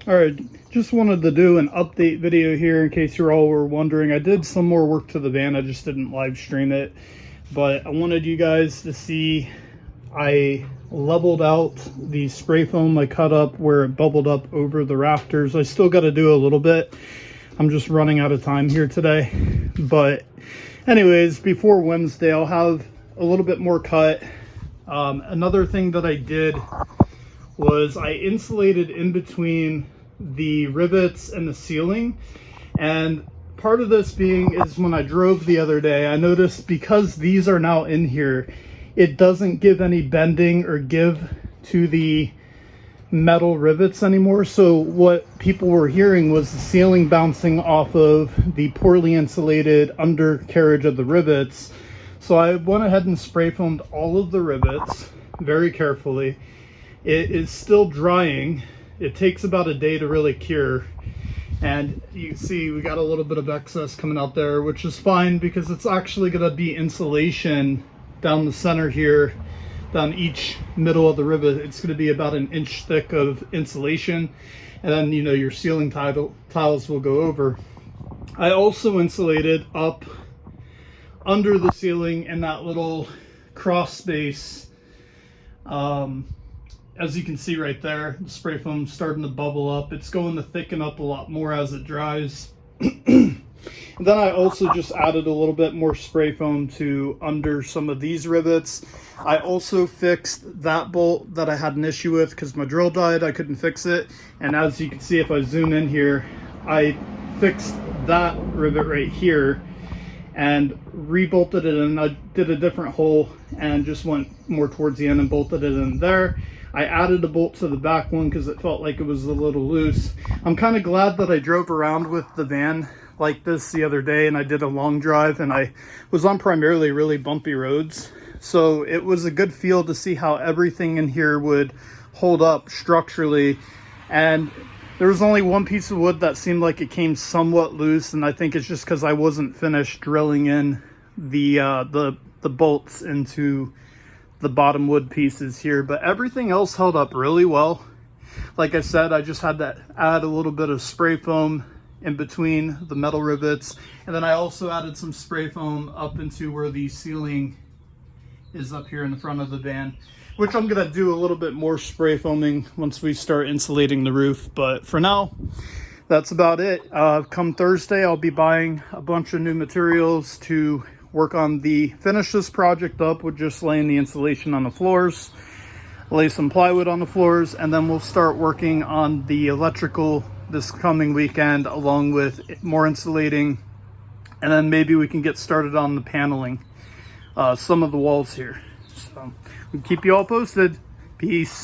All right, just wanted to do an update video here in case you all were wondering. I did some more work to the van, I just didn't live stream it, but I wanted you guys to see I leveled out the spray foam I cut up where it bubbled up over the rafters. I still got to do a little bit. I'm just running out of time here today, but anyways, before Wednesday I'll have a little bit more cut. Another thing that I did was I insulated in between the rivets and the ceiling, and part of this being is when I drove the other day I noticed because these are now in here, it doesn't give any bending or give to the metal rivets anymore. So what people were hearing was the ceiling bouncing off of the poorly insulated undercarriage of the rivets. So I went ahead and spray foamed all of the rivets very carefully. It is still drying. It takes about a day to really cure. And you can see we got a little bit of excess coming out there, which is fine because it's actually going to be insulation down the center here, down each middle of the rivet. It's going to be about an inch thick of insulation. And then, you know, your ceiling tiles will go over. I also insulated up under the ceiling in that little cross space. As you can see right there, the spray foam starting to bubble up. It's going to thicken up a lot more as it dries. And then I also just added a little bit more spray foam to under some of these rivets. I also fixed that bolt that I had an issue with because my drill died. I couldn't fix it. And as you can see, if I zoom in here, I fixed that rivet right here and rebolted it in. I did a different hole and just went more towards the end and bolted it in there. I added a bolt to the back one because it felt like it was a little loose. I'm kind of glad that I drove around with the van like this the other day and I did a long drive and I was on primarily really bumpy roads. So it was a good feel to see how everything in here would hold up structurally. And there was only one piece of wood that seemed like it came somewhat loose, and I think it's just because I wasn't finished drilling in the bolts into the bottom wood pieces here. But everything else held up really well. Like I said, I just had to add a little bit of spray foam in between the metal rivets, and then I also added some spray foam up into where the ceiling is up here in the front of the van, which I'm gonna do a little bit more spray foaming once we start insulating the roof. But for now, that's about it. Come Thursday, I'll be buying a bunch of new materials to work on finish this project up with just laying the insulation on the floors, lay some plywood on the floors, and then we'll start working on the electrical this coming weekend along with more insulating, and then maybe we can get started on the paneling some of the walls here. So we'll keep you all posted. Peace.